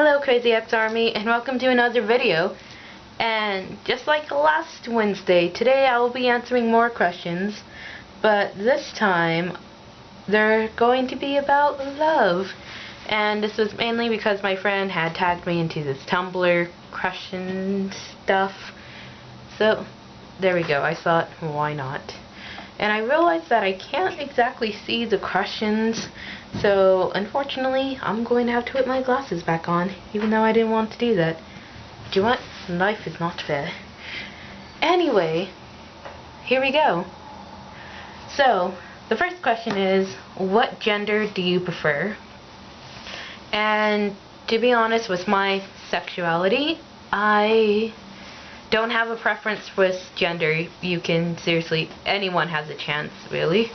Hello Crazy X Army and welcome to another video. And just like last Wednesday, today I will be answering more questions, but this time they're going to be about love. And this was mainly because my friend had tagged me into this Tumblr question stuff. So there we go, I thought why not. And I realized that I can't exactly see the questions, so unfortunately I'm going to have to put my glasses back on, even though I didn't want to do that. But you know what? Life is not fair. Anyway, here we go. So, the first question is, what gender do you prefer? And to be honest, with my sexuality, I don't have a preference with gender. You can seriously, anyone has a chance, really.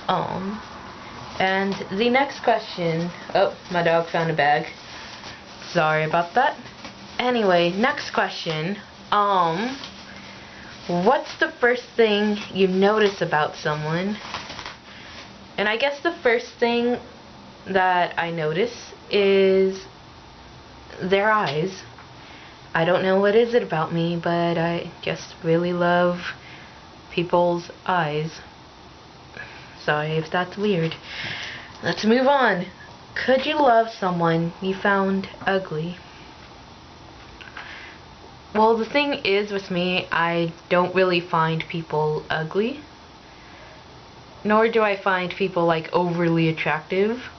And the next question, oh, my dog found a bag. Sorry about that. Anyway, next question, what's the first thing you notice about someone? And I guess the first thing that I notice is their eyes. I don't know what is it about me, but I just really love people's eyes. Sorry if that's weird. Let's move on. Could you love someone you found ugly? Well, the thing is with me, I don't really find people ugly. Nor do I find people like overly attractive.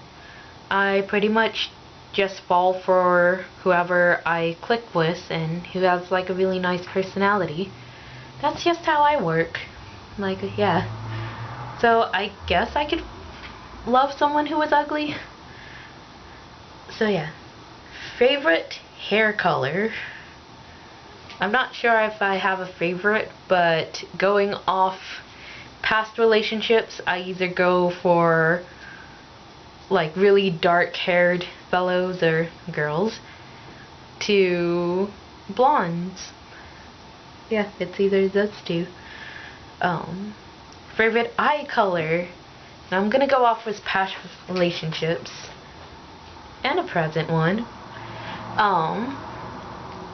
I pretty much just fall for whoever I click with and who has like a really nice personality. That's just how I work. Like, yeah. So I guess I could love someone who was ugly. So yeah. Favorite hair color? I'm not sure if I have a favorite, but going off past relationships, I either go for like really dark haired fellows or girls to blondes. Yeah, it's either those two. Favorite eye color? Now I'm gonna go off with past relationships and a present one.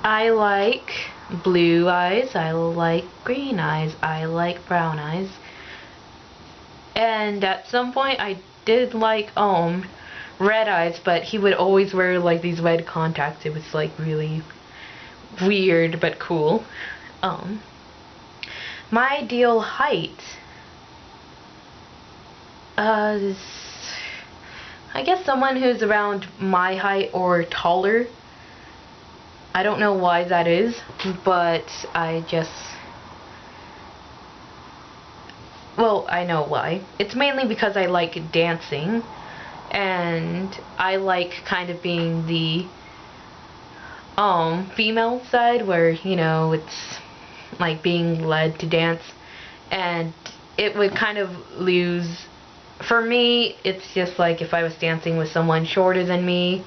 I like blue eyes, I like green eyes, I like brown eyes. And at some point I did like red eyes, but he would always wear like these red contacts. It was like really weird but cool. My ideal height, I guess someone who's around my height or taller. I don't know why that is, but well, I know why. It's mainly because I like dancing, and I like kind of being the female side where, you know, it's like being led to dance, and it would kind of lose. For me, it's just like if I was dancing with someone shorter than me,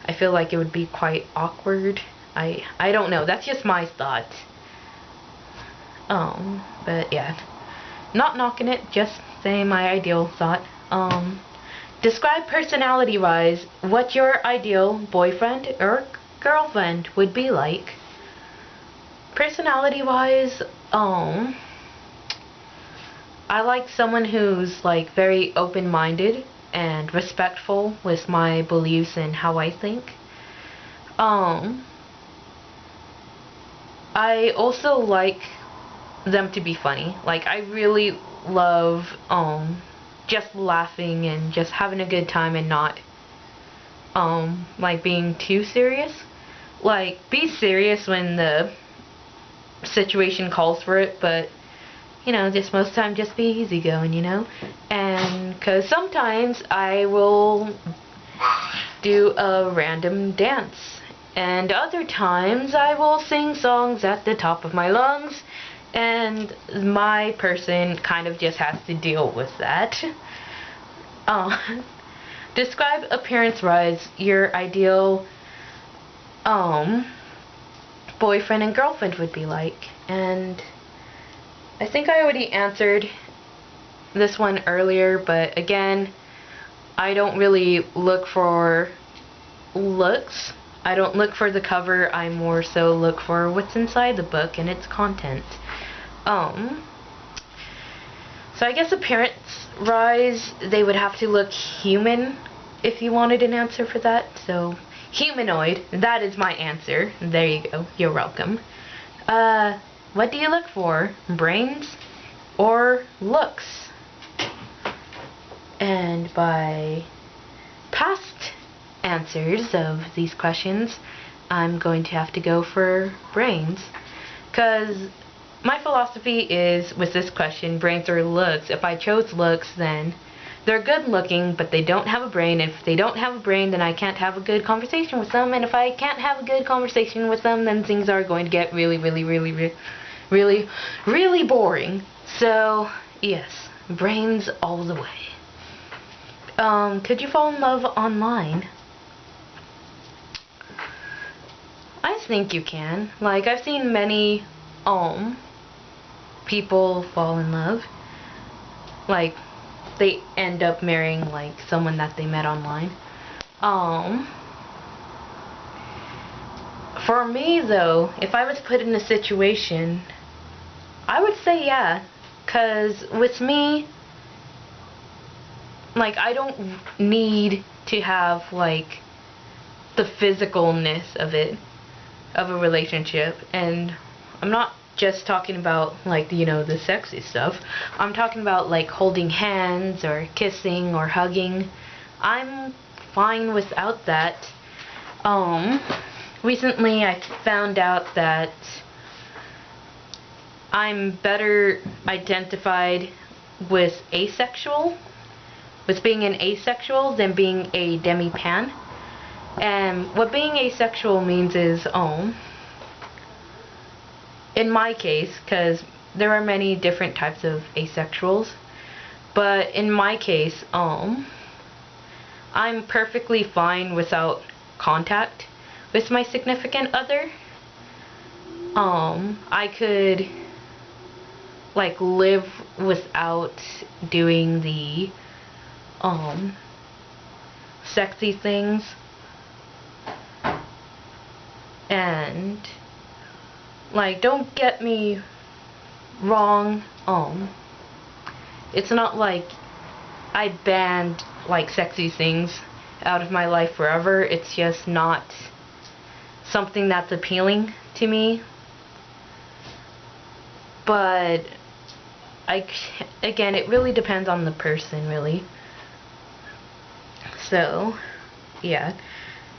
I feel like it would be quite awkward. I don't know, that's just my thought. But yeah. Not knocking it, just saying my ideal thought. Describe personality-wise what your ideal boyfriend or girlfriend would be like. Personality-wise, I like someone who's like very open-minded and respectful with my beliefs and how I think. I also like them to be funny. Like, I really love just laughing and just having a good time and not like being too serious. Like, be serious when the situation calls for it, but you know, just most of the time just be easygoing, you know? And because sometimes I will do a random dance, and other times I will sing songs at the top of my lungs, and my person kind of just has to deal with that. Describe appearance-wise your ideal boyfriend and girlfriend would be like. And I think I already answered this one earlier, but again, I don't really look for looks. I don't look for the cover, I more so look for what's inside the book and its content. So I guess appearance-wise, they would have to look human if you wanted an answer for that. So, humanoid, that is my answer. There you go, you're welcome. What do you look for? Brains or looks? And by past answers of these questions, I'm going to have to go for brains, because my philosophy is, with this question, brains or looks. If I chose looks, then they're good looking, but they don't have a brain. If they don't have a brain, then I can't have a good conversation with them, and if I can't have a good conversation with them, then things are going to get really boring. So yes, brains all the way. Could you fall in love online? I think you can. Like, I've seen many people fall in love. Like, they end up marrying like someone that they met online. For me though, if I was put in a situation, I would say yeah, cause with me, like, I don't need to have like the physicalness of it, of a relationship. And I'm not just talking about like, you know, the sexy stuff. I'm talking about like holding hands or kissing or hugging. I'm fine without that. Recently I found out that I'm better identified with being an asexual than being a demi-pan. And what being asexual means is, in my case, because there are many different types of asexuals, but in my case, I'm perfectly fine without contact with my significant other. I could like live without doing the sexy things. And like, don't get me wrong, it's not like I banned like sexy things out of my life forever. It's just not something that's appealing to me. But again, it really depends on the person, really. So yeah,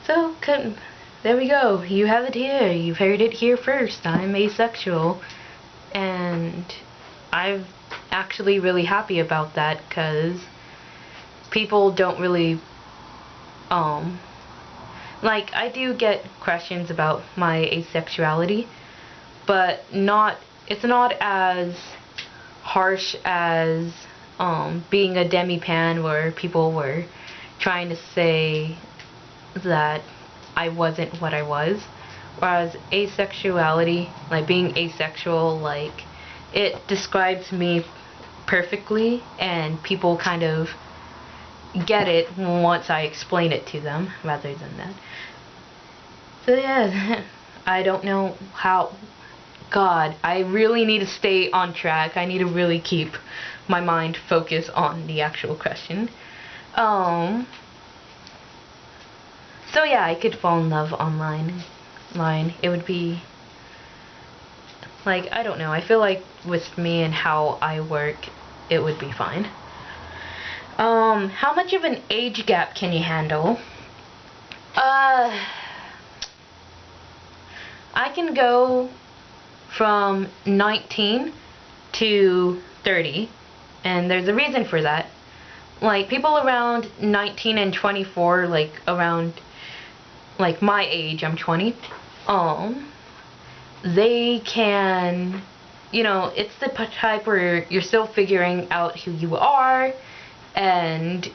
so there we go. You have it here. You've heard it here first. I'm asexual, and I'm actually really happy about that, because people don't really like, I do get questions about my asexuality, but it's not as harsh as being a demi-pan, where people were trying to say that I wasn't what I was. Whereas asexuality, like being asexual, like, it describes me perfectly, and people kind of get it once I explain it to them, rather than that. So yeah, I don't know how. God, I really need to stay on track. I need to really keep my mind focused on the actual question. So yeah, I could fall in love online. It would be like, I don't know, I feel like with me and how I work, it would be fine. How much of an age gap can you handle? I can go from 19 to 30, and there's a reason for that. Like, people around 19 and 24, like around like my age, I'm 20, they can, you know, it's the type where you're still figuring out who you are, and,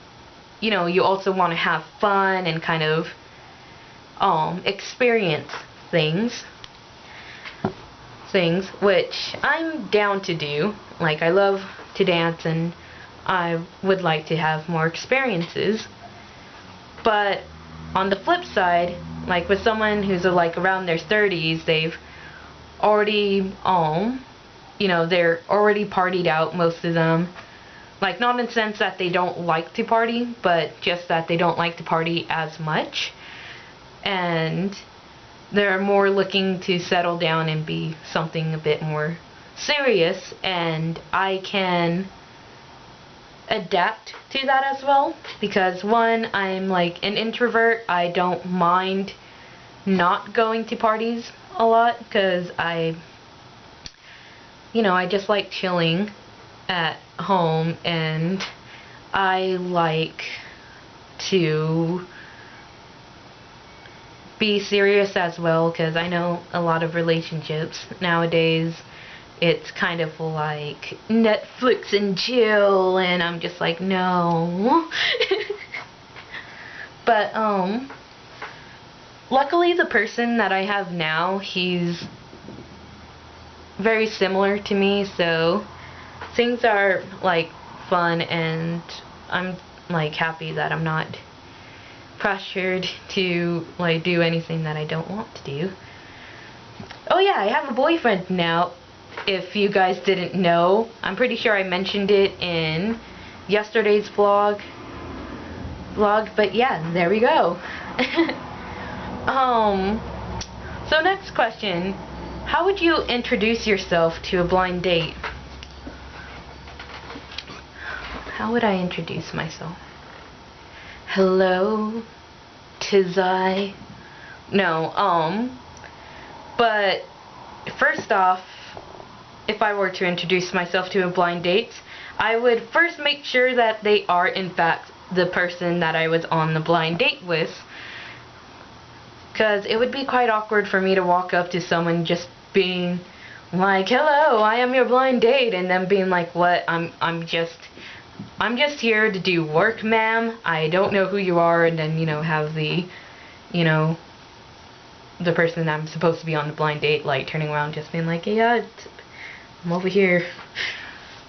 you know, you also want to have fun and kind of experience things, which I'm down to do. Like, I love to dance, and I would like to have more experiences, but on the flip side, like with someone who's like around their 30s, they've already they're already partied out, most of them. Like, not in the sense that they don't like to party, but just that they don't like to party as much. And they're more looking to settle down and be something a bit more serious, and I can adapt to that as well, because one, I'm like an introvert. I don't mind not going to parties a lot, because I just like chilling at home, and I like to be serious as well, because I know a lot of relationships nowadays, it's kind of like Netflix and chill, and I'm just like, no. But luckily the person that I have now, he's very similar to me, so things are like fun, and I'm like happy that I'm not pressured to like do anything that I don't want to do. Oh yeah, I have a boyfriend now, if you guys didn't know. I'm pretty sure I mentioned it in yesterday's vlog, but yeah, there we go. So next question, how would you introduce yourself to a blind date? How would I introduce myself? Hello, 'tis I. No, but first off, if I were to introduce myself to a blind date, I would first make sure that they are in fact the person that I was on the blind date with, because it would be quite awkward for me to walk up to someone just being like, hello, I am your blind date, and them being like, what, I'm just here to do work, ma'am, I don't know who you are, and then, have the, the person that I'm supposed to be on the blind date, like, turning around just being like, yeah, I'm over here.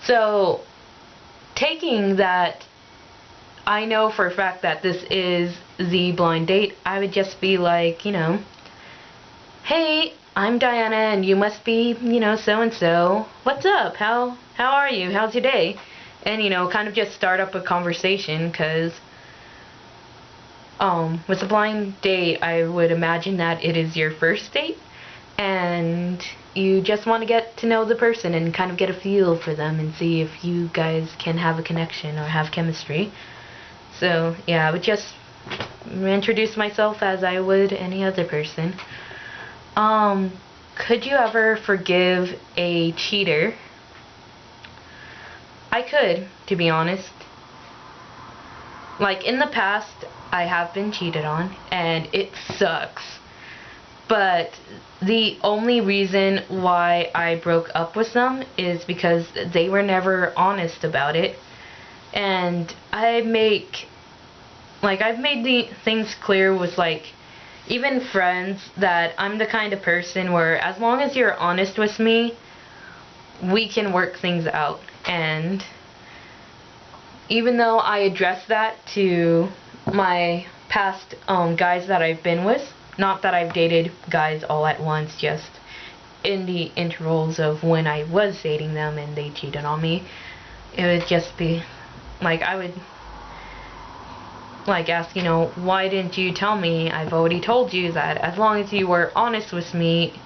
So, taking that, I know for a fact that this is the blind date, I would just be like, hey, I'm Diana, and you must be, so-and-so. What's up? How are you? How's your day? And, kind of just start up a conversation, because, with a blind date, I would imagine that it is your first date, and you just want to get to know the person and kind of get a feel for them and see if you guys can have a connection or have chemistry. So, yeah, I would just introduce myself as I would any other person. Could you ever forgive a cheater? I could, to be honest. Like, in the past, I have been cheated on, and it sucks. But the only reason why I broke up with them is because they were never honest about it. And I've made the things clear with, like, even friends, that I'm the kind of person where as long as you're honest with me, we can work things out. And even though I address that to my past guys that I've been with, not that I've dated guys all at once, just in the intervals of when I was dating them and they cheated on me, it would just be like, I would like ask, why didn't you tell me? I've already told you that as long as you were honest with me,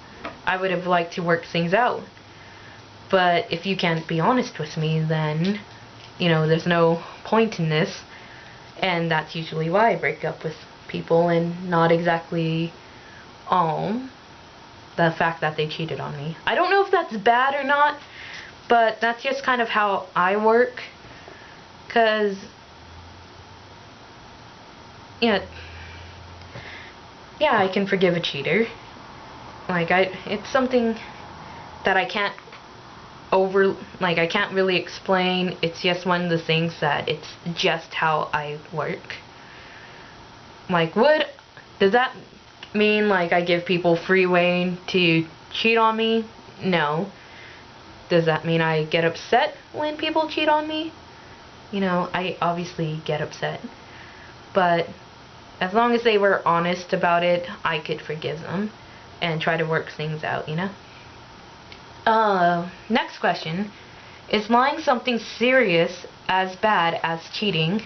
I would have liked to work things out. But if you can't be honest with me, then, there's no point in this. And that's usually why I break up with people, and not exactly the fact that they cheated on me. I don't know if that's bad or not, but that's just kind of how I work. Because, yeah, I can forgive a cheater. Like, it's something that I can't I can't really explain. It's just one of the things that it's just how I work. Like, does that mean, like, I give people free rein to cheat on me? No. Does that mean I get upset when people cheat on me? I obviously get upset. But as long as they were honest about it, I could forgive them and try to work things out, you know? Next question. Is lying something serious as bad as cheating?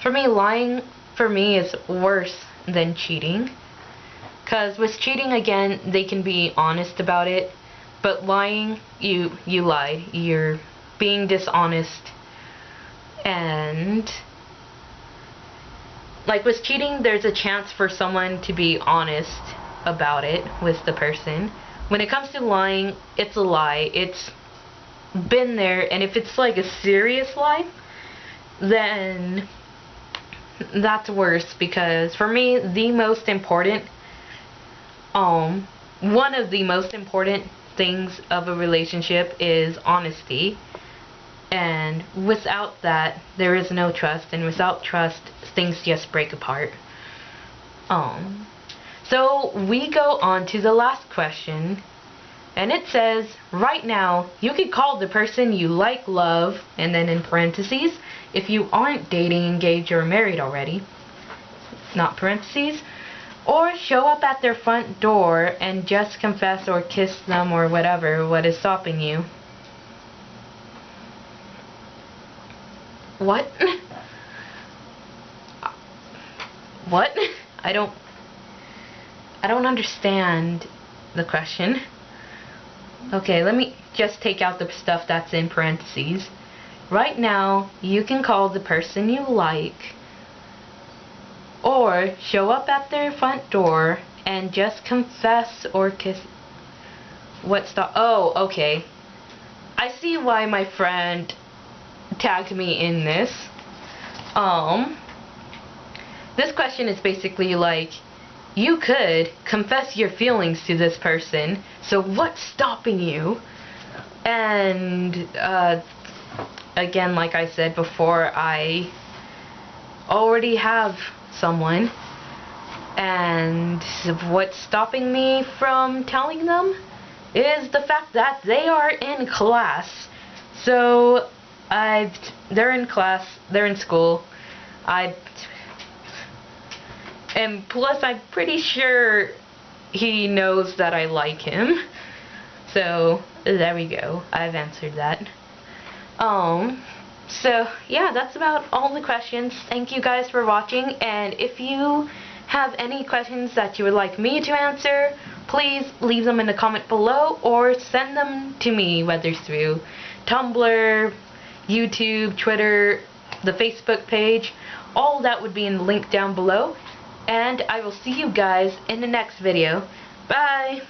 For me, lying is worse than cheating. Because with cheating, again, they can be honest about it. But lying, you lied. You're being dishonest. And like with cheating, there's a chance for someone to be honest about it with the person. When it comes to lying, it's a lie. It's been there, and if it's like a serious lie, then that's worse, because for me, the most important one of the most important things of a relationship is honesty. And without that, there is no trust, and without trust, things just break apart. So we go on to the last question, and it says, right now, you could call the person you like, love, and then in parentheses, if you aren't dating, engaged, or married already, not parentheses, or show up at their front door and just confess or kiss them or whatever. What is stopping you? What? What? I don't understand the question. Okay, let me just take out the stuff that's in parentheses. Right now, you can call the person you like, or show up at their front door and just confess or kiss. What stop? Oh, okay. I see why my friend tagged me in this. This question is basically like, you could confess your feelings to this person, so what's stopping you? And again, like I said before, I already have someone, and what's stopping me from telling them is the fact that they are in class. So they're in class, they're in school. And plus, I'm pretty sure he knows that I like him. So there we go. I've answered that. So yeah, that's about all the questions. Thank you guys for watching, and if you have any questions that you would like me to answer, please leave them in the comment below or send them to me, whether through Tumblr, YouTube, Twitter, the Facebook page. All that would be in the link down below, and I will see you guys in the next video. Bye!